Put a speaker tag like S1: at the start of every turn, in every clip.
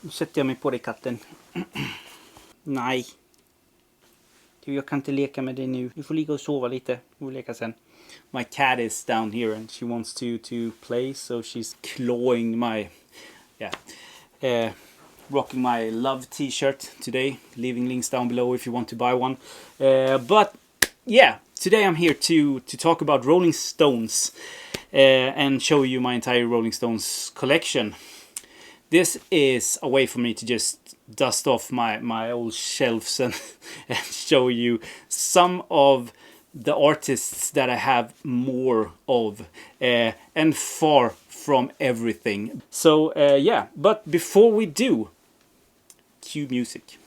S1: Nu sätter jag mig på dig, katten. Nej. Du, jag kan inte leka med dig nu. Du får ligga och sova lite. Vi får leka sen. My cat is down here and she wants to play, so she's clawing my... Yeah. Rocking my love t-shirt today. Leaving links down below if you want to buy one. But yeah, today I'm here to talk about Rolling Stones and show you my entire Rolling Stones collection. This is a way for me to just dust off my old shelves and show you some of the artists that I have more of, and far from everything. So yeah, but before we do, cue music.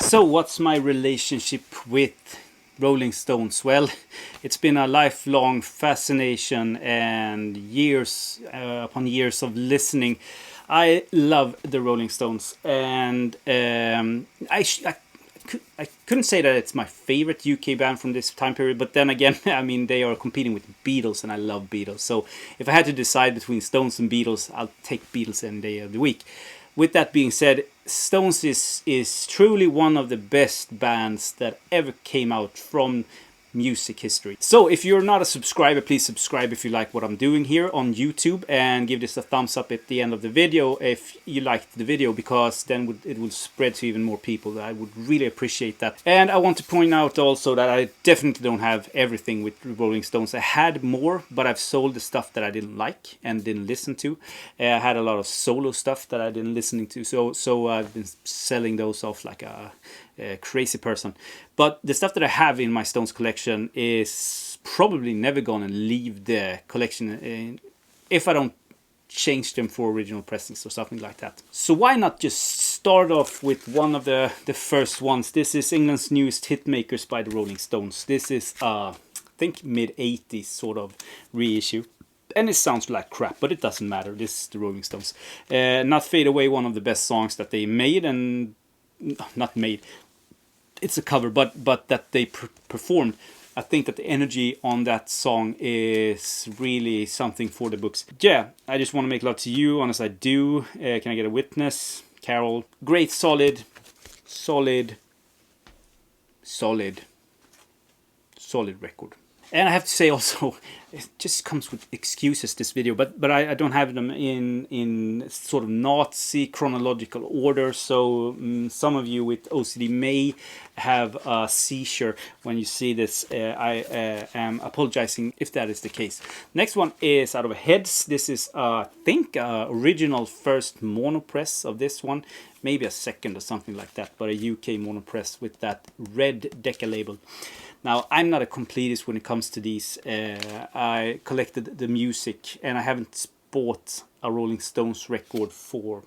S1: So what's my relationship with Rolling Stones? Well, it's been a lifelong fascination and years upon years of listening. I love the Rolling Stones, and I couldn't say that it's my favorite UK band from this time period, but then again, I mean, they are competing with Beatles, and I love Beatles. So if I had to decide between Stones and Beatles, I'll take Beatles any day of the week. With that being said, Stones is truly one of the best bands that ever came out from music history. So if you're not a subscriber, please subscribe if you like what I'm doing here on YouTube, and give this a thumbs up at the end of the video if you liked the video, because then it will spread to even more people. I would really appreciate that. And I want to point out also that I definitely don't have everything with Rolling Stones. I had more, but I've sold the stuff that I didn't like and didn't listen to. I had a lot of solo stuff that I didn't listen to, so I've been selling those off like a crazy person. But the stuff that I have in my Stones collection is probably never gonna leave the collection if I don't change them for original pressings or something like that. So why not just start off with one of the first ones. This is England's newest hitmakers by the Rolling Stones. This is I think mid-80s sort of reissue. And it sounds like crap, but it doesn't matter. This is the Rolling Stones. Not Fade Away, one of the best songs that they made, and not made, it's a cover, but that they performed. I think that the energy on that song is really something for the books. Yeah, I just want to make love to you, honest I do. Can I get a witness? Carol. Great, solid record. And I have to say also, it just comes with excuses, this video, but I don't have them in sort of Nazi chronological order, so some of you with OCD may have a seizure when you see this. I am apologizing if that is the case. Next one is out of Heads. This is, I think, original first monopress of this one, maybe a second or something like that, but a UK monopress with that red Decca label. Now, I'm not a completist when it comes to these. I collected the music, and I haven't bought a Rolling Stones record for,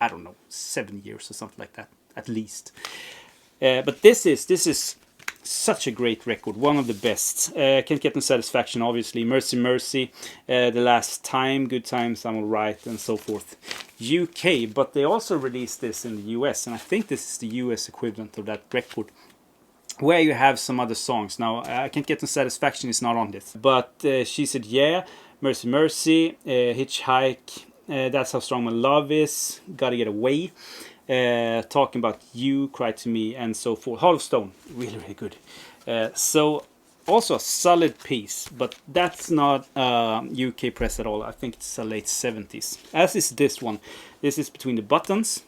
S1: I don't know, 7 years or something like that, at least. But this is such a great record, one of the best. Can't Get No Satisfaction, obviously. Mercy Mercy, The Last Time, Good Times, I'm Alright, and so forth. UK, but they also released this in the US, and I think this is the US equivalent of that record, where you have some other songs. Now, I Can't Get No Satisfaction is not on this, but She Said Yeah, Mercy Mercy, Hitchhike, That's How Strong My Love Is, Gotta Get Away, Talking About You, Cry To Me, and so forth. Heart of Stone, really, really good. So, also a solid piece, but that's not UK press at all. I think it's a late 70s. As is this one. This is Between the Buttons.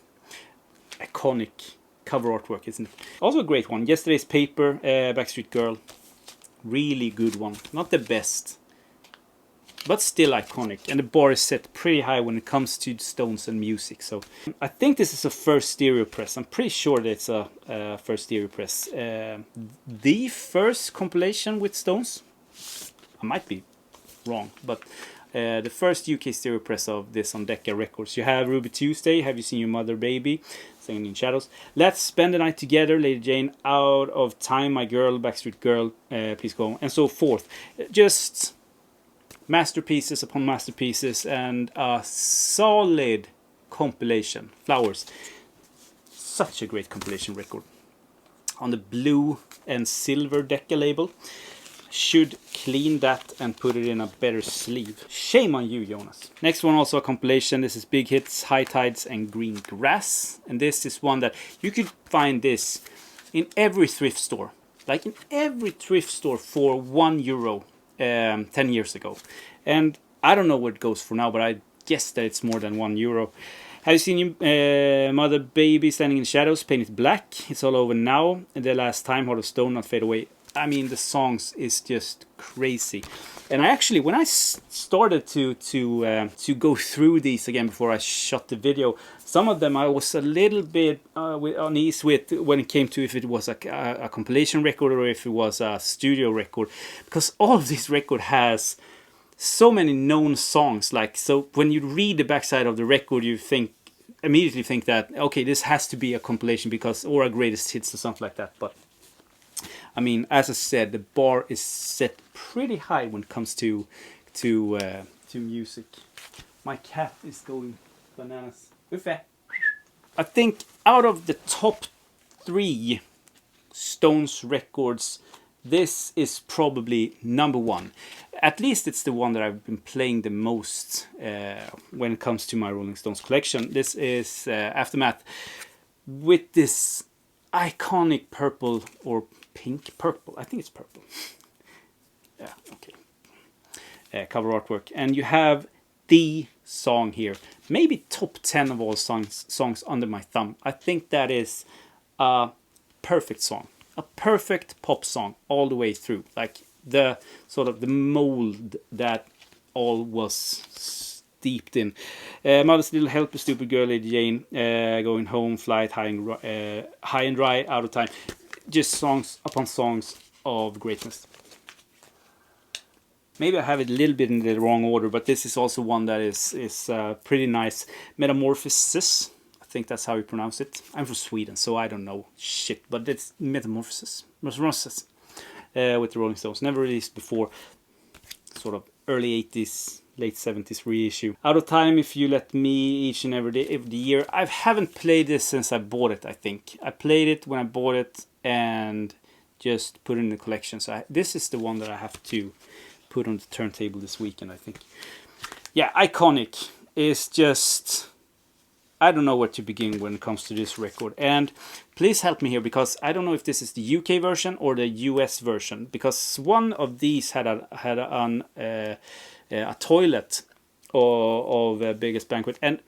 S1: Iconic cover artwork, isn't it? Also a great one. Yesterday's Paper, Backstreet Girl. Really good one. Not the best, but still iconic. And the bar is set pretty high when it comes to Stones and music. So I think this is a first stereo press. I'm pretty sure that it's a first stereo press. The first compilation with Stones. I might be wrong, but the first UK stereo press of this on Decca Records. You have Ruby Tuesday, Have You Seen Your Mother Baby, Singing in Shadows, Let's Spend the Night Together, Lady Jane, Out of Time, My Girl, Backstreet Girl, Please Go On, and so forth. Just masterpieces upon masterpieces, and a solid compilation. Flowers. Such a great compilation record. On the blue and silver Decca label. Should clean that and put it in a better sleeve. Shame on you, Jonas. Next one, also a compilation. This is Big Hits, High Tides and Green Grass. And this is one that you could find this in every thrift store. Like in every thrift store for €1 10 years ago. And I don't know where it goes for now, but I guess that it's more than €1. Have you seen Mother Baby Standing in Shadows, painted black? It's all over now. And The Last Time, Heart of Stone, Not Fade Away. I mean, the songs is just crazy. And I actually, when I started to go through these again before I shot the video, some of them I was a little bit uneasy with when it came to if it was a compilation record or if it was a studio record, because all of this record has so many known songs. Like, so when you read the backside of the record, you immediately think that, okay, this has to be a compilation because, or a greatest hits or something like that. But I mean, as I said, the bar is set pretty high when it comes to music. My cat is going bananas. Uffe. I think out of the top 3 Stones records, this is probably number 1. At least it's the one that I've been playing the most when it comes to my Rolling Stones collection. This is Aftermath with this iconic purple or purple, I think it's purple. Yeah, okay. Cover artwork, and you have the song here, maybe top 10 of all songs under my thumb. I think that is a perfect song, a perfect pop song all the way through, like the sort of the mold that all was steeped in. Mother's Little Helper, Stupid Girl, Lady Jane, Going Home, Flight, High and Dry, Out of Time. Just songs upon songs of greatness. Maybe I have it a little bit in the wrong order, but this is also one that is pretty nice. Metamorphosis, I think that's how you pronounce it. I'm from Sweden, so I don't know shit, but it's Metamorphosis. Metamorphosis with the Rolling Stones. Never released before. Sort of early 80s, late 70s reissue. Out of Time, If You Let Me, each and every year. I haven't played this since I bought it, I think. I played it when I bought it and just put it in the collection. So this is the one that I have to put on the turntable this weekend, I think. Yeah, iconic is just... I don't know where to begin when it comes to this record. And please help me here, because I don't know if this is the UK version or the US version, because one of these had a toilet of Beggars Banquet, and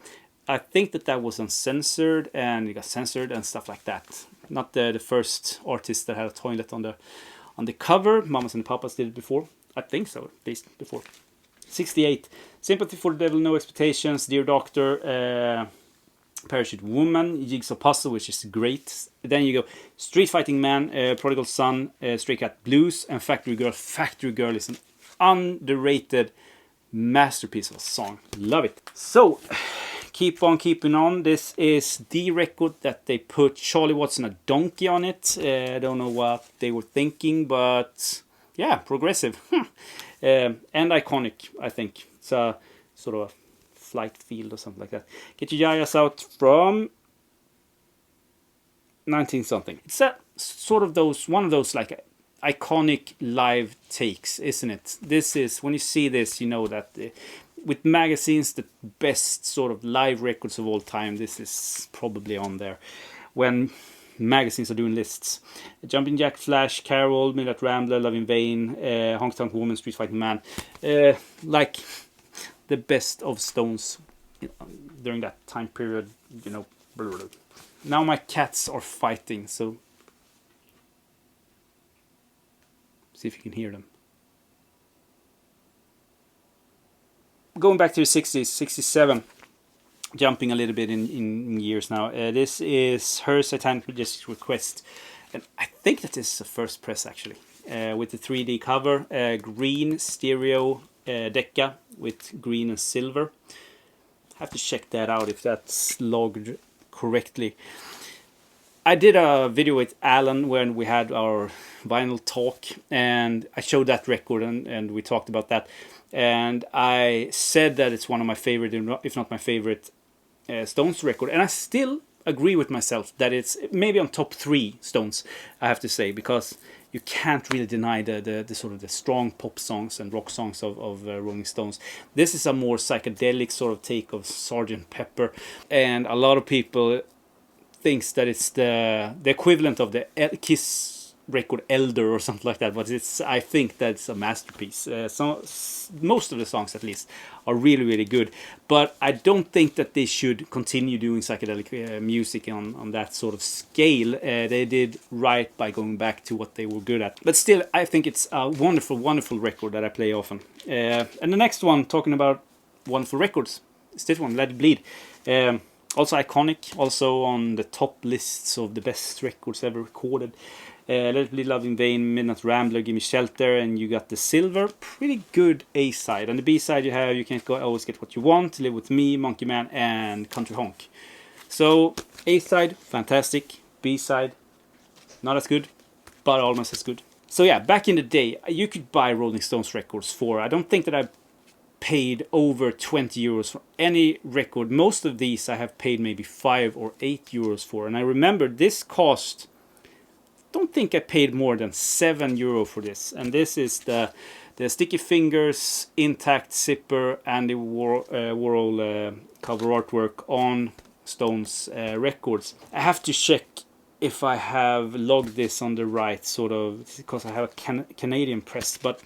S1: I think that was uncensored and it got censored and stuff like that. Not the first artist that had a toilet on the cover. Mamas and Papas did it before. I think so, at least before. 68. Sympathy for the Devil, No Expectations, Dear Doctor, Parachute Woman, Jigsaw Puzzle, which is great. Then you go Street Fighting Man, Prodigal Son, Stray Cat Blues, and Factory Girl. Factory Girl is an underrated masterpiece of a song. Love it. So, keep on keeping on. This is the record that they put Charlie Watts and a donkey on it. I don't know what they were thinking, but yeah, progressive. And iconic, I think. It's a sort of a flight field or something like that. Get Your Yayas Out from 19 something. It's a sort of one of those like iconic live takes, isn't it? This is, when you see this, you know that with magazines, the best sort of live records of all time, this is probably on there. When magazines are doing lists. Jumping Jack Flash, Carol, Midnight Rambler, Love in Vain, Honky Tonk Woman, Street Fighting Man. Like the best of Stones during that time period, you know. Blah, blah, blah. Now my cats are fighting, so see if you can hear them. Going back to the 60s, 67, jumping a little bit in years now. This is her Satanic Majesties Request, and I think that this is the first press actually, with the 3D cover, green stereo Decca with green and silver. Have to check that out if that's logged correctly. I did a video with Alan when we had our vinyl talk, and I showed that record and we talked about that. And I said that it's one of my favorite, if not my favorite, Stones record. And I still agree with myself that it's maybe on top 3 Stones, I have to say, because you can't really deny the sort of the strong pop songs and rock songs of Rolling Stones. This is a more psychedelic sort of take of Sgt. Pepper, and a lot of people thinks that it's the equivalent of the Kiss record Elder or something like that, but I think that's a masterpiece. Most of the songs, at least, are really, really good, but I don't think that they should continue doing psychedelic music on that sort of scale. They did right by going back to what they were good at, but still, I think it's a wonderful, wonderful record that I play often. And the next one, talking about wonderful records, is this one, Let It Bleed. Also iconic, also on the top lists of the best records ever recorded. Let It Bleed, Love in Vain, Midnight Rambler, Gimme Shelter, and you got the silver, pretty good A-side. And the B-side you have You Can't Always Get What You Want, Live With Me, Monkey Man, and Country Honk. So A-side, fantastic. B-side, not as good, but almost as good. So yeah, back in the day, you could buy Rolling Stones records for, I don't think that I paid over 20 euros for any record. Most of these I have paid maybe 5 or 8 euros for. And I remember this cost, don't think I paid more than 7 euro for this. And this is the Sticky Fingers, intact zipper, and the Warhol cover artwork on Stones records. I have to check if I have logged this on the right sort of, because I have a Canadian press. But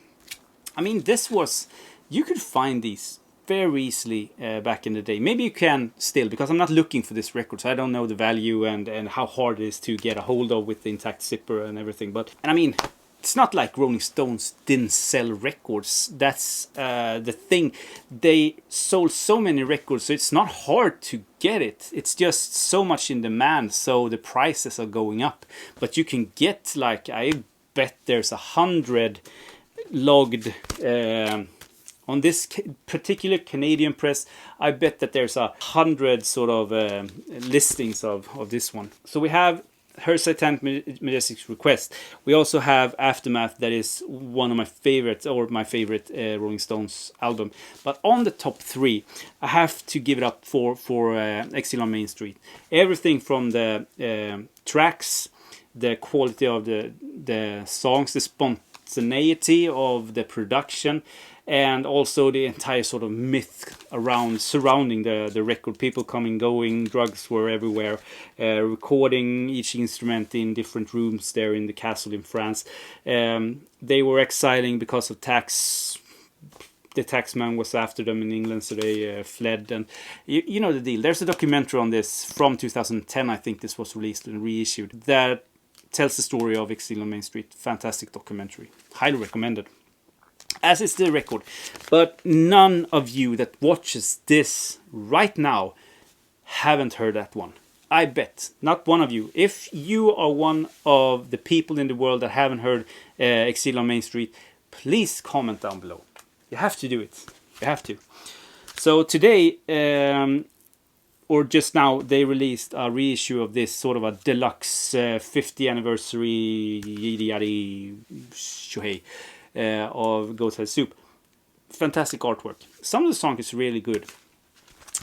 S1: I mean, this was, you could find these very easily back in the day. Maybe you can still, because I'm not looking for this record, so I don't know the value and how hard it is to get a hold of with the intact zipper and everything. But, and I mean, it's not like Rolling Stones didn't sell records. That's the thing. They sold so many records, so it's not hard to get it. It's just so much in demand, so the prices are going up. But you can get, like, I bet there's 100 logged on this particular Canadian press. I bet that there's 100 sort of listings of this one. So we have Her Satanic Majesties Request. We also have Aftermath, that is one of my favorites, or my favorite Rolling Stones album. But on the top 3, I have to give it up for Exile on Main Street. Everything from the tracks, the quality of the songs, the spontaneity of the production, and also the entire sort of myth surrounding the record. People coming, going, drugs were everywhere, recording each instrument in different rooms there in the castle in France. They were exiling because of tax. The taxman was after them in England, so they fled. And you know the deal. There's a documentary on this from 2010, I think this was released and reissued, that tells the story of Exile on Main Street. Fantastic documentary. Highly recommended. As is the record. But none of you that watches this right now haven't heard that one. I bet. Not one of you. If you are one of the people in the world that haven't heard Exile on Main Street, please comment down below. You have to do it. You have to. So today, or just now, they released a reissue of this, sort of a deluxe 50th anniversary of Goat's Head Soup. Fantastic artwork. Some of the songs is really good,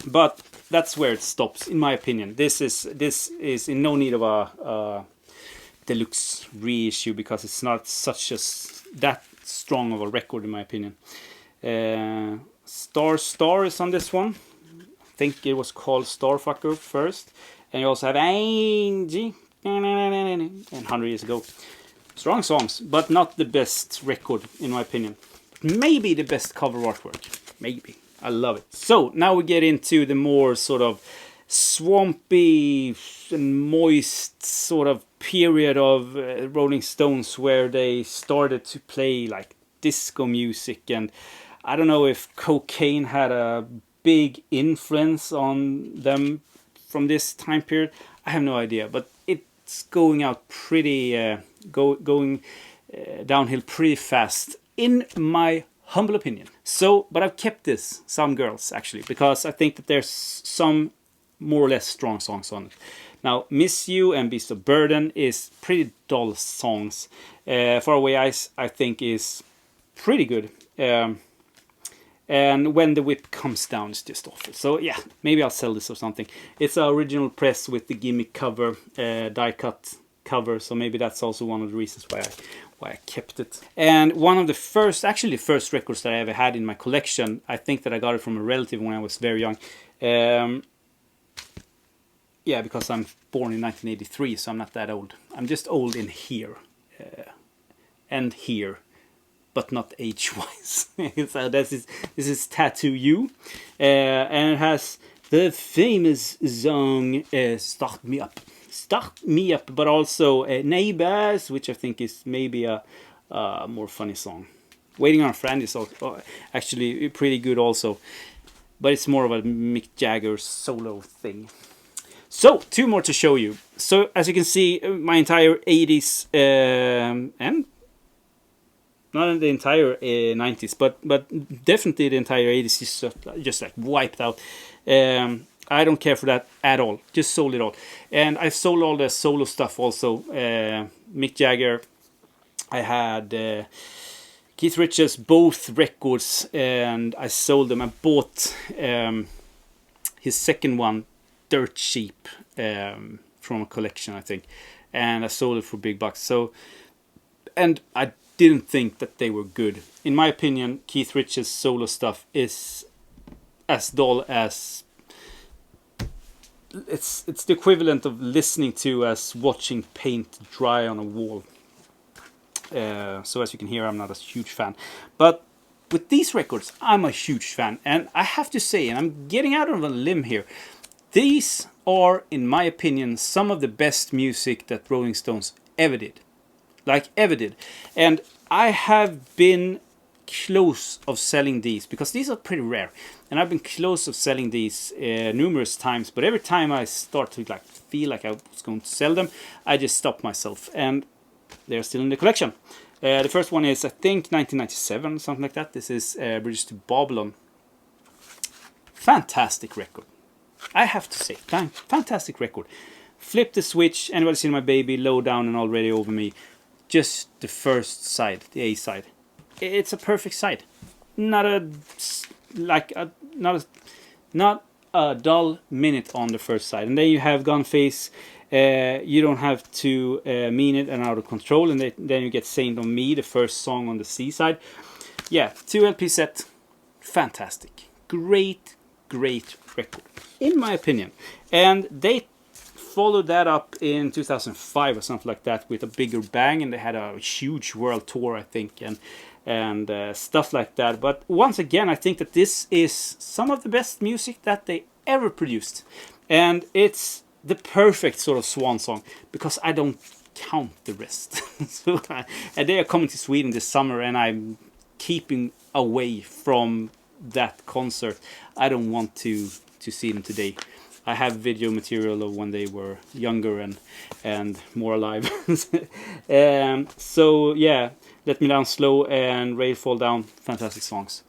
S1: but that's where it stops, in my opinion. This is in no need of a deluxe reissue, because it's not that strong of a record, in my opinion. Star is on this one. I think it was called Starfucker first, and you also have Angie and 100 Years Ago. Strong songs, but not the best record, in my opinion. Maybe the best cover artwork. Maybe. I love it. So, now we get into the more sort of swampy and moist sort of period of Rolling Stones, where they started to play like disco music. And I don't know if cocaine had a big influence on them from this time period. I have no idea, but it's going out pretty... going downhill pretty fast, in my humble opinion. So, but I've kept some girls actually, because I think that there's some more or less strong songs on it. Now, Miss You and Beast of Burden is pretty dull songs. Far Away Eyes, I think, is pretty good. And When the Whip Comes Down is just awful. So yeah, maybe I'll sell this or something. It's an original press with the gimmick cover, die cut cover, so maybe that's also one of the reasons why I kept it. And one of the first, actually the first records that I ever had in my collection, I think that I got it from a relative when I was very young. Yeah, because I'm born in 1983, so I'm not that old. I'm just old in here and here, but not age-wise. So this is Tattoo You, and it has the famous song Start Me Up. Start Me Up, but also Neighbors, which I think is maybe a more funny song. Waiting on a Friend is also, actually pretty good also, but it's more of a Mick Jagger solo thing. So, two more to show you. So, as you can see, my entire 80s, and not the entire 90s, but definitely the entire 80s is just like wiped out. I don't care for that at all. Just sold it all. And I sold all the solo stuff also. Mick Jagger. I had Keith Richards, both records, and I sold them. I bought his second one dirt cheap from a collection, I think, and I sold it for big bucks. So, and I didn't think that they were good. In my opinion, Keith Richards' solo stuff is as dull as it's the equivalent of listening to as watching paint dry on a wall. So as you can hear, I'm not a huge fan, but with these records, I'm a huge fan, and I have to say, and I'm getting out on a limb here, these are, in my opinion, some of the best music that Rolling Stones ever did. Like, ever did. And I have been close of selling these, because these are pretty rare. And I've been close of selling these numerous times, but every time I start to like feel like I was going to sell them, I just stop myself. And they're still in the collection. The first one is, I think, 1997, something like that. This is Bridges to Babylon. Fantastic record. I have to say, fantastic record. Flip the Switch, Anybody Seen My Baby, Low Down and Already Over Me. Just the first side, the A side. It's a perfect side. Not a dull minute on the first side. And then you have Gun Face. You Don't Have to Mean It and Out of Control. And then you get Saint on Me, the first song on the C side. Yeah, 2 LP set. Fantastic. Great record, in my opinion. And they followed that up in 2005 or something like that with a bigger bang, and they had a huge world tour, I think, and stuff like that. But once again, I think that this is some of the best music that they ever produced, and it's the perfect sort of swan song, because I don't count the rest. So, and they are coming to Sweden this summer, and I'm keeping away from that concert. I don't want to see them today. I have video material of when they were younger and more alive. So yeah, Let Me Down Slow and Rain Fall Down, fantastic songs.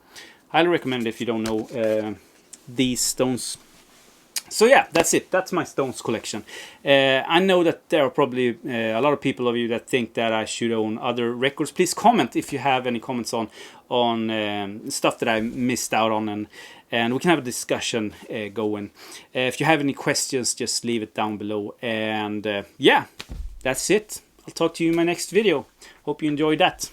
S1: Highly recommend if you don't know these Stones. So yeah, that's it. That's my Stones collection. I know that there are probably a lot of people of you that think that I should own other records. Please comment if you have any comments on stuff that I missed out on, and we can have a discussion going. If you have any questions, just leave it down below. And yeah, that's it. I'll talk to you in my next video. Hope you enjoyed that.